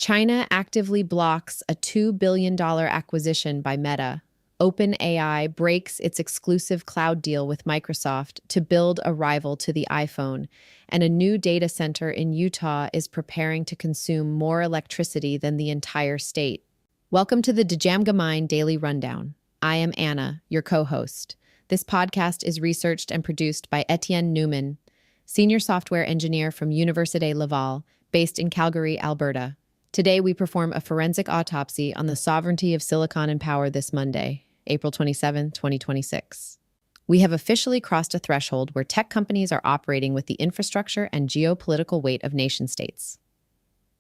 China actively blocks a $2 billion acquisition by Meta. OpenAI breaks its exclusive cloud deal with Microsoft to build a rival to the iPhone, and a new data center in Utah is preparing to consume more electricity than the entire state. Welcome to the Djamgamind Daily Rundown. I am Anna, your co-host. This podcast is researched and produced by Etienne Newman, senior software engineer from Université Laval, based in Calgary, Alberta. Today, we perform a forensic autopsy on the sovereignty of silicon and power this Monday, April 27, 2026. We have officially crossed a threshold where tech companies are operating with the infrastructure and geopolitical weight of nation-states.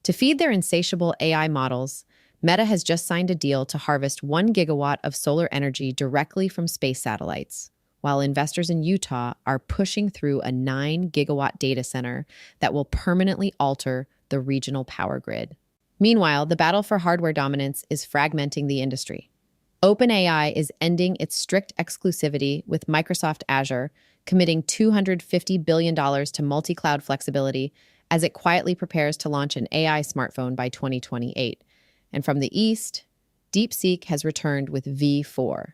To feed their insatiable AI models, Meta has just signed a deal to harvest 1 gigawatt of solar energy directly from space satellites, while investors in Utah are pushing through a 9-gigawatt data center that will permanently alter the regional power grid. Meanwhile, the battle for hardware dominance is fragmenting the industry. OpenAI is ending its strict exclusivity with Microsoft Azure, committing $250 billion to multi-cloud flexibility as it quietly prepares to launch an AI smartphone by 2028. And from the east, DeepSeek has returned with V4,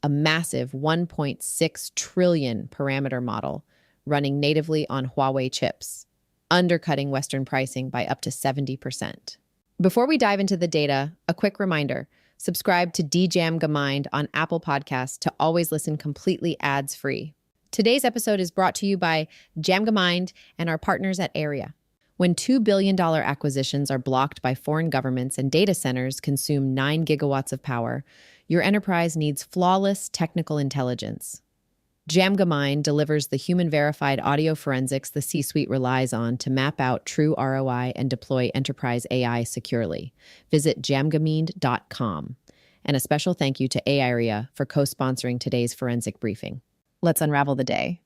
a massive 1.6 trillion parameter model running natively on Huawei chips, undercutting Western pricing by up to 70%. Before we dive into the data, a quick reminder: subscribe to Djamgamind on Apple Podcasts to always listen completely ads-free. Today's episode is brought to you by Djamgamind and our partners at Area. When $2 billion acquisitions are blocked by foreign governments and data centers consume 9 gigawatts of power, your enterprise needs flawless technical intelligence. Djamgamind delivers the human-verified audio forensics the C-suite relies on to map out true ROI and deploy enterprise AI securely. Visit djamgamind.com. And a special thank you to Area for co-sponsoring today's forensic briefing. Let's unravel the day.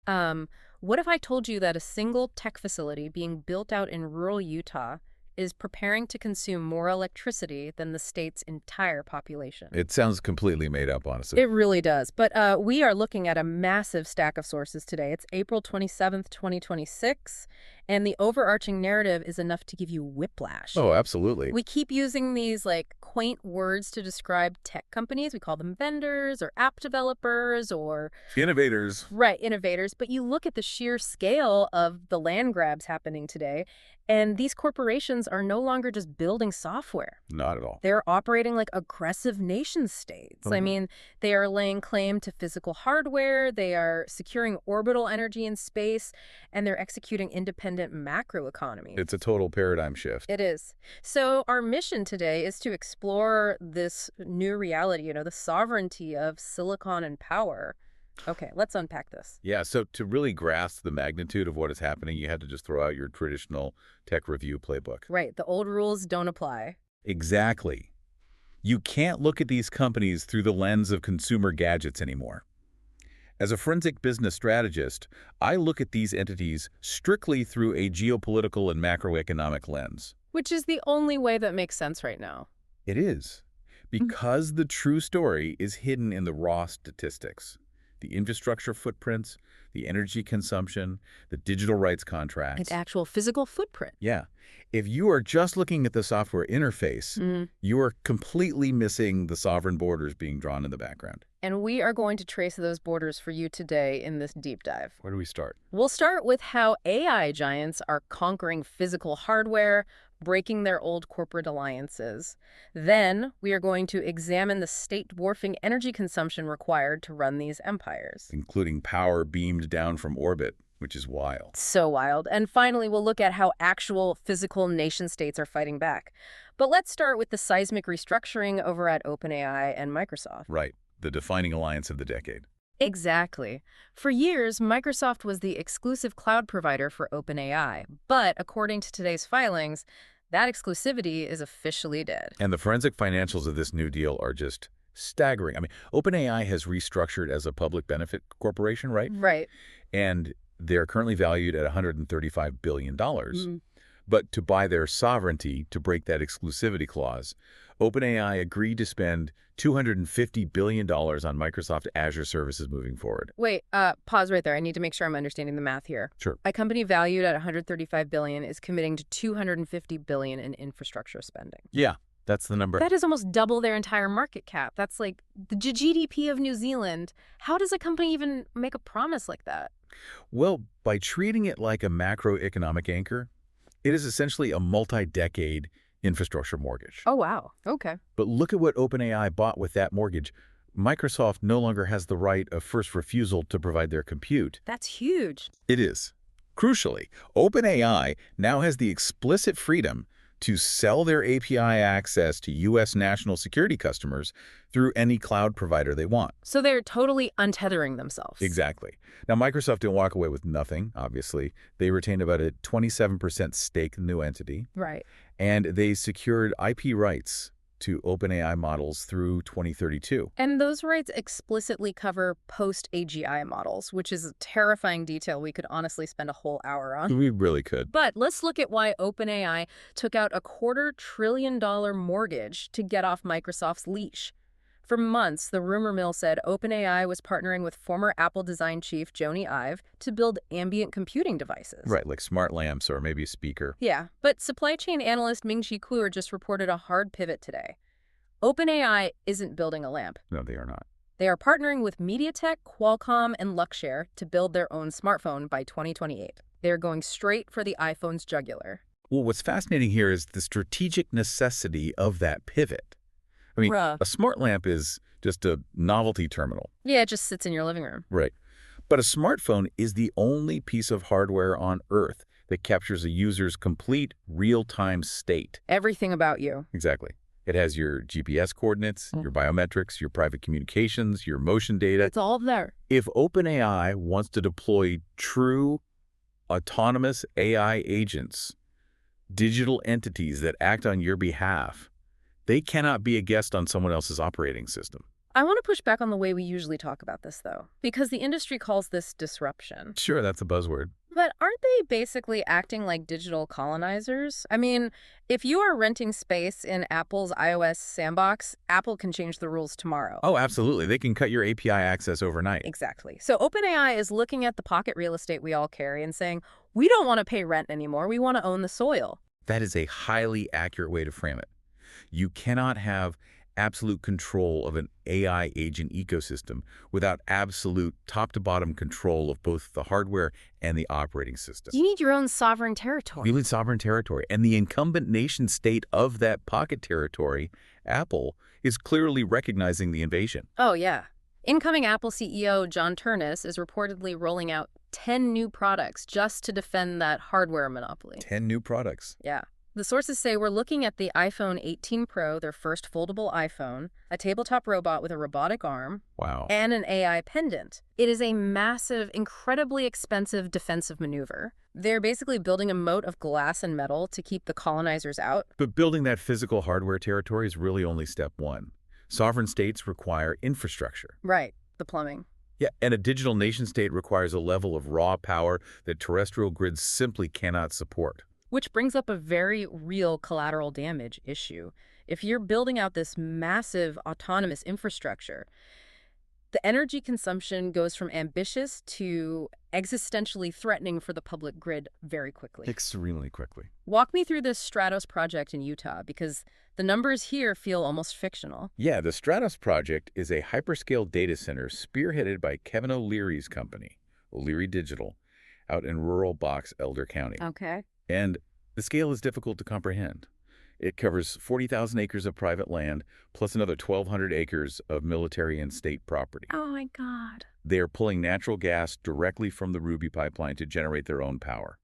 What if I told you that a single tech facility being built out in rural Utah is preparing to consume more electricity than the state's entire population? It sounds completely made up, honestly. It really does. But we are looking at a massive stack of sources today. It's April 27th, 2026, and the overarching narrative is enough to give you whiplash. Oh, absolutely. We keep using these quaint words to describe tech companies. We call them vendors or app developers or Innovators. Right, innovators. But you look at the sheer scale of the land grabs happening today, and these corporations are no longer just building software. Not at all. They're operating like aggressive nation states. I mean, they are laying claim to physical hardware, they are securing orbital energy in space, and they're executing independent macro economies. It's a total paradigm shift. It is. So our mission today is to explore this new reality, the sovereignty of silicon and power. Okay, let's unpack this. Yeah, so to really grasp the magnitude of what is happening, you had to just throw out your traditional tech review playbook. Right, the old rules don't apply. Exactly. You can't look at these companies through the lens of consumer gadgets anymore. As a forensic business strategist, I look at these entities strictly through a geopolitical and macroeconomic lens. Which is the only way that makes sense right now. It is, because the true story is hidden in the raw statistics. The infrastructure footprints, the energy consumption, the digital rights contracts. Its actual physical footprint. Yeah. If you are just looking at the software interface, you are completely missing the sovereign borders being drawn in the background. And we are going to trace those borders for you today in this deep dive. Where do we start? We'll start with how AI giants are conquering physical hardware, breaking their old corporate alliances. Then, we are going to examine the state-dwarfing energy consumption required to run these empires. Including power beamed down from orbit, which is wild. So wild. And finally, we'll look at how actual physical nation-states are fighting back. But let's start with the seismic restructuring over at OpenAI and Microsoft. Right. The defining alliance of the decade. Exactly. For years, Microsoft was the exclusive cloud provider for OpenAI. But according to today's filings, that exclusivity is officially dead. And the forensic financials of this new deal are just staggering. I mean, OpenAI has restructured as a public benefit corporation, right? Right. And they're currently valued at $135 billion. But to buy their sovereignty, to break that exclusivity clause, OpenAI agreed to spend $250 billion on Microsoft Azure services moving forward. Wait, pause right there. I need to make sure I'm understanding the math here. Sure. A company valued at $135 billion is committing to $250 billion in infrastructure spending. Yeah, that's the number. That is almost double their entire market cap. That's like the GDP of New Zealand. How does a company even make a promise like that? Well, by treating it like a macroeconomic anchor, it is essentially a multi-decade infrastructure mortgage. Oh, wow. Okay. But look at what OpenAI bought with that mortgage. Microsoft no longer has the right of first refusal to provide their compute. That's huge. It is. Crucially, OpenAI now has the explicit freedom to sell their API access to U.S. national security customers through any cloud provider they want. So they're totally untethering themselves. Exactly. Now, Microsoft didn't walk away with nothing, obviously. They retained about a 27% stake in the new entity, Right. and they secured IP rights to OpenAI models through 2032. And those rights explicitly cover post-AGI models, which is a terrifying detail we could honestly spend a whole hour on. We really could. But let's look at why OpenAI took out a $250 billion mortgage to get off Microsoft's leash. For months, the rumor mill said OpenAI was partnering with former Apple design chief Jony Ive to build ambient computing devices. Right, like smart lamps or maybe a speaker. Yeah, but supply chain analyst Ming-Chi Kuo just reported a hard pivot today. OpenAI isn't building a lamp. No, they are not. They are partnering with MediaTek, Qualcomm, and Luxshare to build their own smartphone by 2028. They're going straight for the iPhone's jugular. Well, what's fascinating here is the strategic necessity of that pivot. I mean, Bruh. a smart lamp is just a novelty terminal. Yeah, it just sits in your living room. Right. But a smartphone is the only piece of hardware on Earth that captures a user's complete real-time state. Everything about you. Exactly. It has your GPS coordinates, your biometrics, your private communications, your motion data. It's all there. If OpenAI wants to deploy true autonomous AI agents, digital entities that act on your behalf, they cannot be a guest on someone else's operating system. I want to push back on the way we usually talk about this, though, because the industry calls this disruption. Sure, that's a buzzword. But aren't they basically acting like digital colonizers? I mean, if you are renting space in Apple's iOS sandbox, Apple can change the rules tomorrow. Oh, absolutely. They can cut your API access overnight. Exactly. So OpenAI is looking at the pocket real estate we all carry and saying, we don't want to pay rent anymore. We want to own the soil. That is a highly accurate way to frame it. You cannot have absolute control of an AI agent ecosystem without absolute top-to-bottom control of both the hardware and the operating system. You need your own sovereign territory. You need sovereign territory. And the incumbent nation state of that pocket territory, Apple, is clearly recognizing the invasion. Oh, yeah. Incoming Apple CEO John Ternus is reportedly rolling out 10 new products just to defend that hardware monopoly. 10 new products. Yeah. The sources say we're looking at the iPhone 18 Pro, their first foldable iPhone, a tabletop robot with a robotic arm, Wow. and an AI pendant. It is a massive, incredibly expensive defensive maneuver. They're basically building a moat of glass and metal to keep the colonizers out. But building that physical hardware territory is really only step one. Sovereign states require infrastructure. Right, the plumbing. Yeah, and a digital nation state requires a level of raw power that terrestrial grids simply cannot support. Which brings up a very real collateral damage issue. If you're building out this massive autonomous infrastructure, the energy consumption goes from ambitious to existentially threatening for the public grid very quickly. Extremely quickly. Walk me through this Stratos project in Utah, because the numbers here feel almost fictional. Yeah, the Stratos project is a hyperscale data center spearheaded by Kevin O'Leary's company, O'Leary Digital, out in rural Box Elder County. Okay. And the scale is difficult to comprehend. It covers 40,000 acres of private land, plus another 1,200 acres of military and state property. Oh my God. They are pulling natural gas directly from the Ruby pipeline to generate their own power.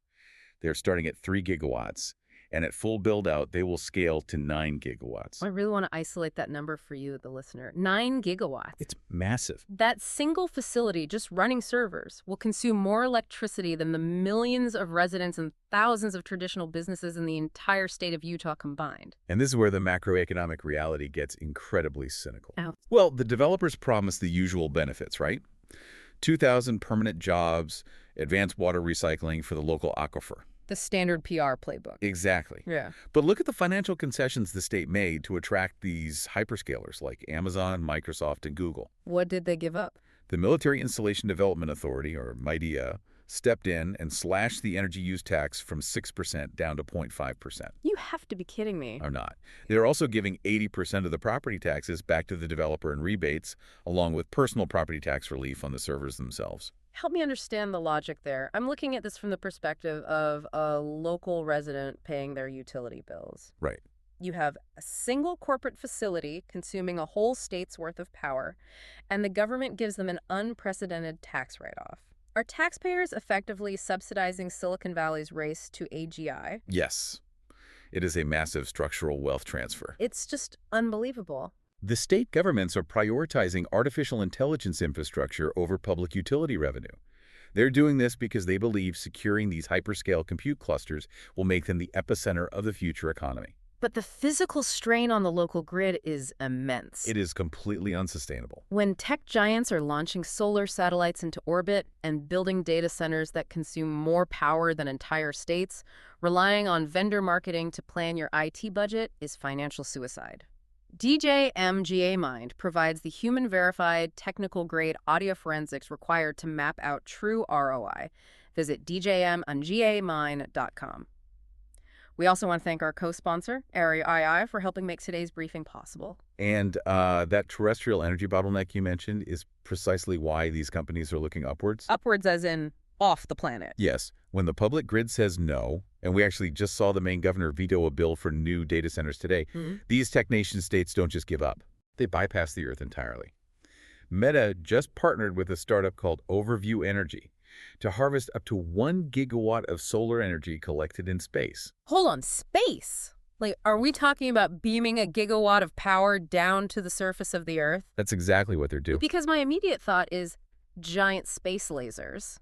They're starting at 3 gigawatts, and at full build-out, they will scale to 9 gigawatts. I really want to isolate that number for you, the listener. 9 gigawatts. It's massive. That single facility, just running servers, will consume more electricity than the millions of residents and thousands of traditional businesses in the entire state of Utah combined. And this is where the macroeconomic reality gets incredibly cynical. Oh. Well, the developers promise the usual benefits, right? 2,000 permanent jobs, advanced water recycling for the local aquifer. The standard PR playbook. Exactly. Yeah. But look at the financial concessions the state made to attract these hyperscalers like Amazon, Microsoft, and Google. What did they give up? The Military Installation Development Authority, or MIDEA, stepped in and slashed the energy use tax from 6% down to 0.5%. You have to be kidding me. Or not. They're also giving 80% of the property taxes back to the developer in rebates, along with personal property tax relief on the servers themselves. Help me understand the logic there. I'm looking at this from the perspective of a local resident paying their utility bills. Right. You have a single corporate facility consuming a whole state's worth of power, and the government gives them an unprecedented tax write-off. Are taxpayers effectively subsidizing Silicon Valley's race to AGI? Yes. It is a massive structural wealth transfer. It's just unbelievable. The state governments are prioritizing artificial intelligence infrastructure over public utility revenue. They're doing this because they believe securing these hyperscale compute clusters will make them the epicenter of the future economy. But the physical strain on the local grid is immense. It is completely unsustainable. When tech giants are launching solar satellites into orbit and building data centers that consume more power than entire states, relying on vendor marketing to plan your IT budget is financial suicide. DJM Mind provides the human-verified, technical-grade audio forensics required to map out true ROI. Visit djmongamind.com. We also want to thank our co-sponsor, AI, for helping make today's briefing possible. And that terrestrial energy bottleneck you mentioned is precisely why these companies are looking upwards. Upwards as in off the planet. Yes. When the public grid says no, and we actually just saw the Maine governor veto a bill for new data centers today, these tech nation states don't just give up. They bypass the Earth entirely. Meta just partnered with a startup called Overview Energy to harvest up to 1 gigawatt of solar energy collected in space. Hold on, space? Like, are we talking about beaming a gigawatt of power down to the surface of the Earth? That's exactly what they're doing. Because my immediate thought is giant space lasers.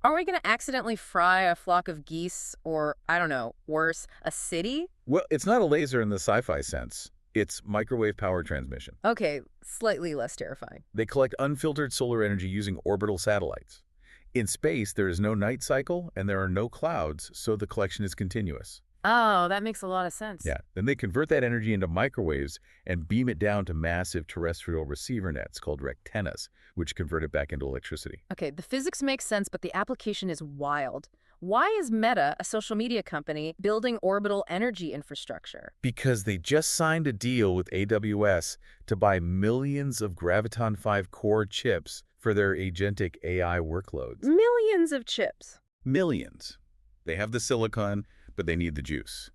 Are we going to accidentally fry a flock of geese or, I don't know, worse, a city? Well, it's not a laser in the sci-fi sense. It's microwave power transmission. Okay, slightly less terrifying. They collect unfiltered solar energy using orbital satellites. In space, there is no night cycle and there are no clouds, so the collection is continuous. Oh, that makes a lot of sense. Yeah. Then they convert that energy into microwaves and beam it down to massive terrestrial receiver nets called rectennas, which convert it back into electricity. Okay, the physics makes sense, but the application is wild. Why is Meta, a social media company, building orbital energy infrastructure? Because they just signed a deal with AWS to buy millions of Graviton 5 core chips for their agentic AI workloads. Millions of chips. Millions. They have the silicon, but they need the juice.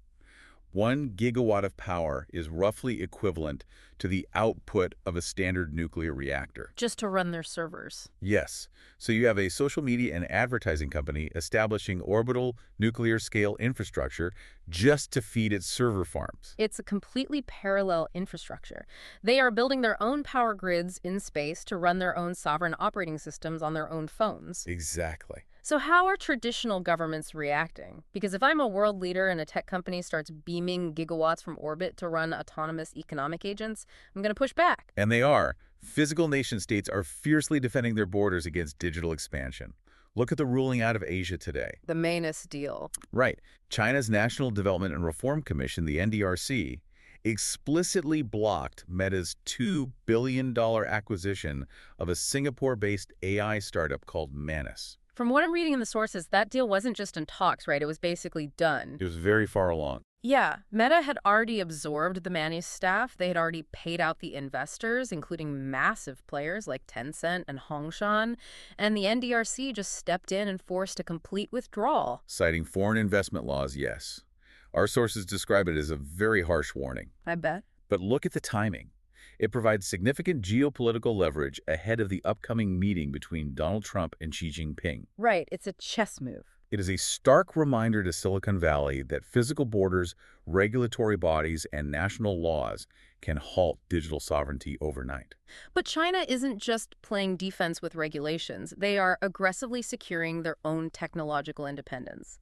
1 gigawatt of power is roughly equivalent to the output of a standard nuclear reactor. Just to run their servers. Yes. So you have a social media and advertising company establishing orbital nuclear-scale infrastructure just to feed its server farms. It's a completely parallel infrastructure. They are building their own power grids in space to run their own sovereign operating systems on their own phones. Exactly. So how are traditional governments reacting? Because if I'm a world leader and a tech company starts beaming gigawatts from orbit to run autonomous economic agents, I'm going to push back. And they are. Physical nation-states are fiercely defending their borders against digital expansion. Look at the ruling out of Asia today. The Manus deal. Right. China's National Development and Reform Commission, the NDRC, explicitly blocked Meta's $2 billion acquisition of a Singapore-based AI startup called Manus. From what I'm reading in the sources, that deal wasn't just in talks, right? It was basically done. It was very far along. Yeah, Meta had already absorbed the Manus staff. They had already paid out the investors, including massive players like Tencent and Hongshan, and the NDRC just stepped in and forced a complete withdrawal. Citing foreign investment laws, yes. Our sources describe it as a very harsh warning. I bet. But look at the timing. It provides significant geopolitical leverage ahead of the upcoming meeting between Donald Trump and Xi Jinping. Right, it's a chess move. It is a stark reminder to Silicon Valley that physical borders, regulatory bodies, and national laws can halt digital sovereignty overnight. But China isn't just playing defense with regulations. They are aggressively securing their own technological independence.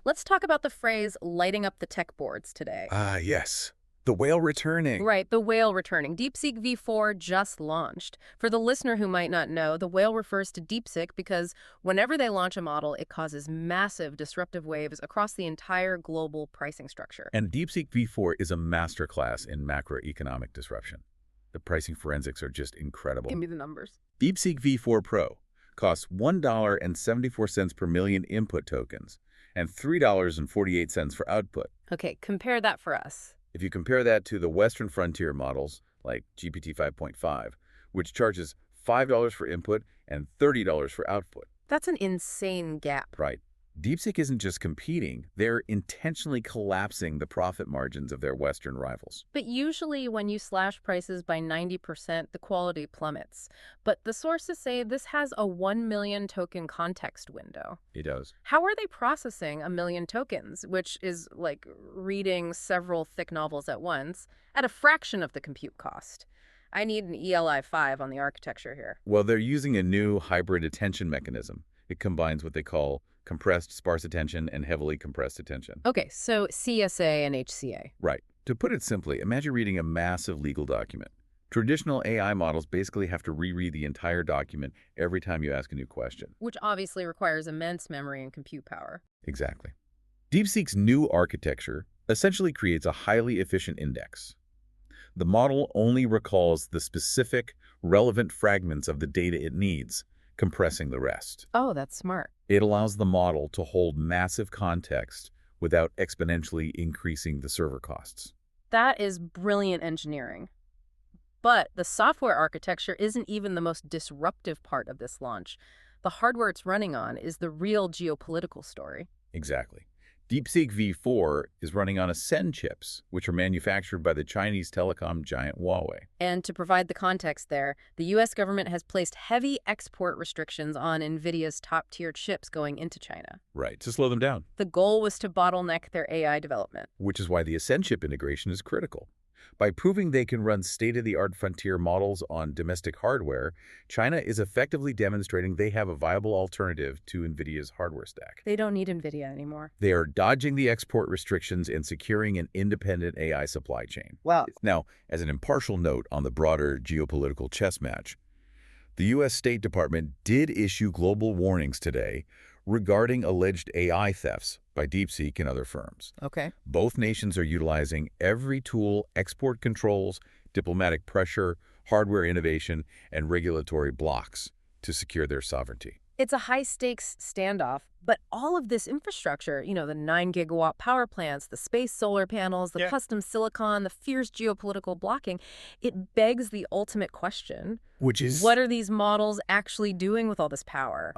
Let's talk about the phrase lighting up the tech boards today. Ah, yes. The whale returning. Right, the whale returning. DeepSeek V4 just launched. For the listener who might not know, the whale refers to DeepSeek because whenever they launch a model, it causes massive disruptive waves across the entire global pricing structure. And DeepSeek V4 is a masterclass in macroeconomic disruption. The pricing forensics are just incredible. Give me the numbers. DeepSeek V4 Pro costs $1.74 per million input tokens and $3.48 for output. Okay, compare that for us. If you compare that to the Western frontier models, like GPT 5.5, which charges $5 for input and $30 for output. That's an insane gap. Right. DeepSeek isn't just competing, they're intentionally collapsing the profit margins of their Western rivals. But usually when you slash prices by 90%, the quality plummets. But the sources say this has a 1 million token context window. It does. How are they processing 1 million tokens, which is like reading several thick novels at once, at a fraction of the compute cost? I need an ELI 5 on the architecture here. Well, they're using a new hybrid attention mechanism. It combines what they call compressed sparse attention and heavily compressed attention. Okay, so CSA and HCA. Right. To put it simply, imagine reading a massive legal document. Traditional AI models basically have to reread the entire document every time you ask a new question. Which obviously requires immense memory and compute power. Exactly. DeepSeek's new architecture essentially creates a highly efficient index. The model only recalls the specific, relevant fragments of the data it needs, compressing the rest. Oh, that's smart. It allows the model to hold massive context without exponentially increasing the server costs. That is brilliant engineering. But the software architecture isn't even the most disruptive part of this launch. The hardware it's running on is the real geopolitical story. Exactly. DeepSeek V4 is running on Ascend chips, which are manufactured by the Chinese telecom giant Huawei. And to provide the context there, the U.S. government has placed heavy export restrictions on NVIDIA's top-tier chips going into China. Right, to slow them down. The goal was to bottleneck their AI development. Which is why the Ascend chip integration is critical. By proving they can run state-of-the-art frontier models on domestic hardware, China is effectively demonstrating they have a viable alternative to NVIDIA's hardware stack. They don't need NVIDIA anymore. They are dodging the export restrictions and securing an independent AI supply chain. Well, Now, as an impartial note on the broader geopolitical chess match, the U.S. State Department did issue global warnings today regarding alleged AI thefts by DeepSeek and other firms. okay. Both nations are utilizing every tool, export controls, diplomatic pressure, hardware innovation, and regulatory blocks to secure their sovereignty. It's a high-stakes standoff, but all of this infrastructure, the 9-gigawatt power plants, the space solar panels, the custom silicon, the fierce geopolitical blocking, it begs the ultimate question. Which is? What are these models actually doing with all this power?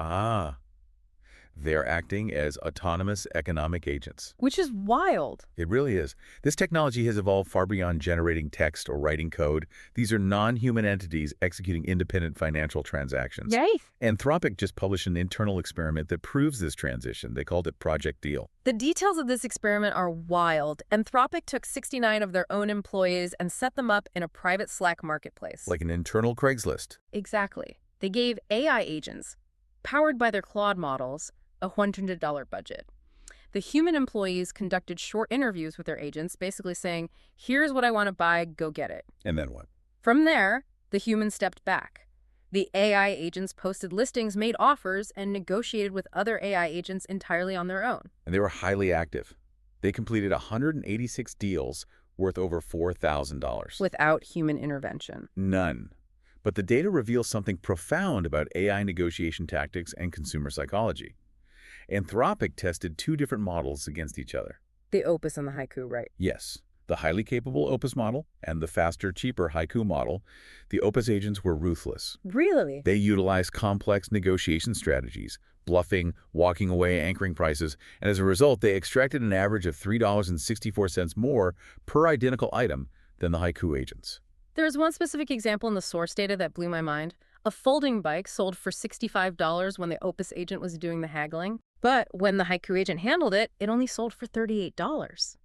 They're acting as autonomous economic agents. Which is wild. It really is. This technology has evolved far beyond generating text or writing code. These are non-human entities executing independent financial transactions. Yay! Anthropic just published an internal experiment that proves this transition. They called it Project Deal. The details of this experiment are wild. Anthropic took 69 of their own employees and set them up in a private Slack marketplace. Like an internal Craigslist. Exactly. They gave AI agents, powered by their Claude models, a $100 budget. The human employees conducted short interviews with their agents, basically saying, here's what I want to buy, go get it. And then what? From there, the humans stepped back. The AI agents posted listings, made offers, and negotiated with other AI agents entirely on their own. And they were highly active. They completed 186 deals worth over $4,000. Without human intervention. None. But the data reveals something profound about AI negotiation tactics and consumer psychology. Anthropic tested two different models against each other. The Opus and the Haiku, right? Yes, the highly capable Opus model and the faster, cheaper Haiku model. The Opus agents were ruthless. Really? They utilized complex negotiation strategies, bluffing, walking away, anchoring prices, and as a result, they extracted an average of $3.64 more per identical item than the Haiku agents. There's one specific example in the source data that blew my mind. A folding bike sold for $65 when the Opus agent was doing the haggling. But when the Haiku agent handled it, it only sold for $38.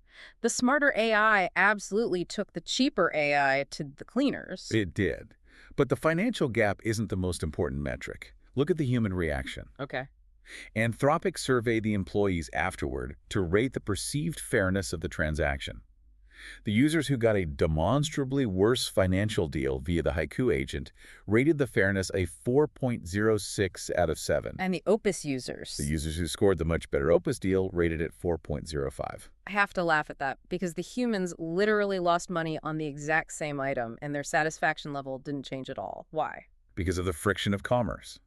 The smarter AI absolutely took the cheaper AI to the cleaners. It did. But the financial gap isn't the most important metric. Look at the human reaction. Okay. Anthropic surveyed the employees afterward to rate the perceived fairness of the transaction. The users who got a demonstrably worse financial deal via the Haiku agent rated the fairness a 4.06 out of 7. And the Opus users. The users who scored the much better Opus deal rated it 4.05. I have to laugh at that because the humans literally lost money on the exact same item and their satisfaction level didn't change at all. Why? Because of the friction of commerce.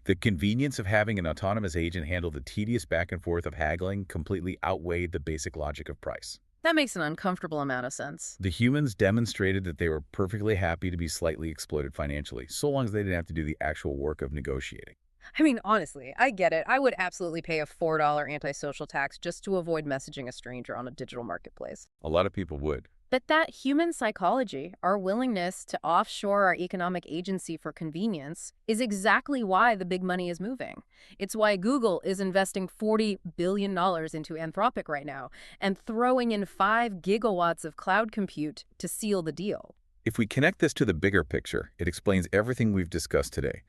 The convenience of having an autonomous agent handle the tedious back and forth of haggling completely outweighed the basic logic of price. That makes an uncomfortable amount of sense. The humans demonstrated that they were perfectly happy to be slightly exploited financially, so long as they didn't have to do the actual work of negotiating. I mean, honestly, I get it. I would absolutely pay a $4 antisocial tax just to avoid messaging a stranger on a digital marketplace. A lot of people would. But that human psychology, our willingness to offshore our economic agency for convenience, is exactly why the big money is moving. It's why Google is investing $40 billion into Anthropic right now and throwing in 5 gigawatts of cloud compute to seal the deal. If we connect this to the bigger picture, it explains everything we've discussed today.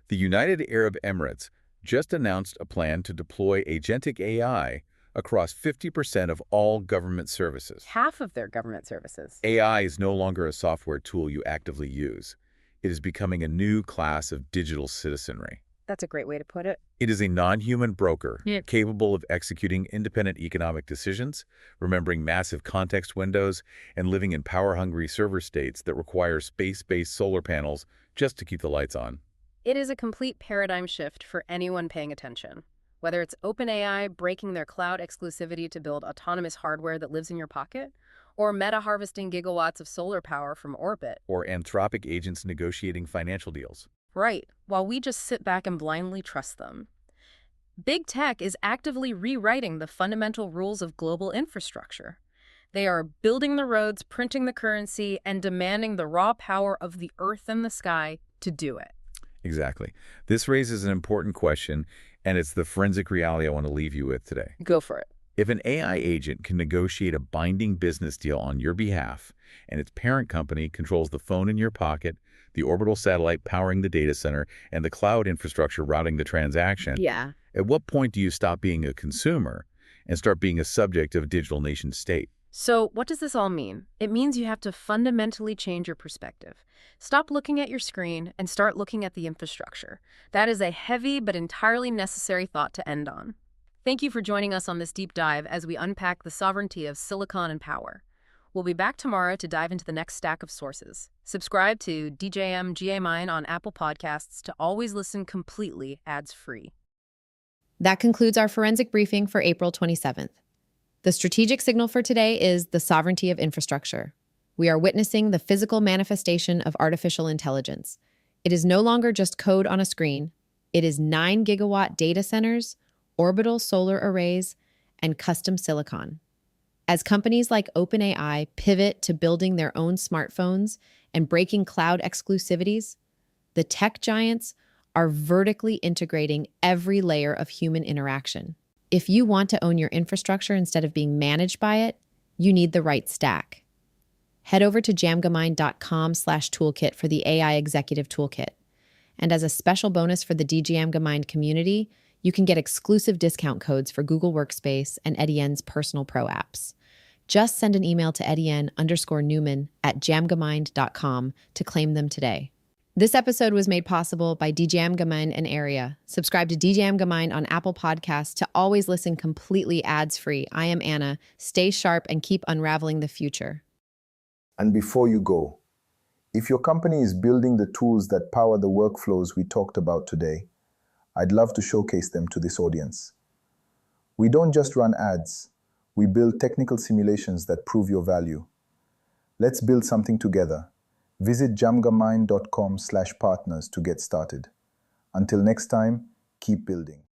The United Arab Emirates just announced a plan to deploy agentic AI across 50% of all government services. Half of their government services. AI is no longer a software tool you actively use. It is becoming a new class of digital citizenry. That's a great way to put it. It is a non-human broker Yeah. capable of executing independent economic decisions, remembering massive context windows, and living in power-hungry server states that require space-based solar panels just to keep the lights on. It is a complete paradigm shift for anyone paying attention. Whether it's OpenAI breaking their cloud exclusivity to build autonomous hardware that lives in your pocket, or Meta harvesting gigawatts of solar power from orbit. Or Anthropic agents negotiating financial deals. Right, while we just sit back and blindly trust them. Big tech is actively rewriting the fundamental rules of global infrastructure. They are building the roads, printing the currency, and demanding the raw power of the earth and the sky to do it. Exactly. This raises an important question, and it's the forensic reality I want to leave you with today. Go for it. If an AI agent can negotiate a binding business deal on your behalf, and its parent company controls the phone in your pocket, the orbital satellite powering the data center, and the cloud infrastructure routing the transaction, Yeah. at what point do you stop being a consumer and start being a subject of a digital nation state? So what does this all mean? It means you have to fundamentally change your perspective. Stop looking at your screen and start looking at the infrastructure. That is a heavy but entirely necessary thought to end on. Thank you for joining us on this deep dive as we unpack the sovereignty of silicon and power. We'll be back tomorrow to dive into the next stack of sources. Subscribe to DJM GA Mine on Apple Podcasts to always listen completely ads-free. That concludes our forensic briefing for April 27th. The strategic signal for today is the sovereignty of infrastructure. We are witnessing the physical manifestation of artificial intelligence. It is no longer just code on a screen. It is 9 gigawatt data centers, orbital solar arrays, and custom silicon. As companies like OpenAI pivot to building their own smartphones and breaking cloud exclusivities, the tech giants are vertically integrating every layer of human interaction. If you want to own your infrastructure instead of being managed by it, you need the right stack. Head over to jamgamind.com/toolkit for the AI Executive Toolkit. And as a special bonus for the DJamGamind community, you can get exclusive discount codes for Google Workspace and Etienne's personal pro apps. Just send an email to Etienne_Newman@jamgamind.com to claim them today. This episode was made possible by DJamGamind and Area. Subscribe to DJamGamind on Apple Podcasts to always listen completely ads-free. I am Anna. Stay sharp and keep unraveling the future. And before you go, if your company is building the tools that power the workflows we talked about today, I'd love to showcase them to this audience. We don't just run ads, we build technical simulations that prove your value. Let's build something together. Visit jamgamind.com/partners to get started. Until next time, keep building.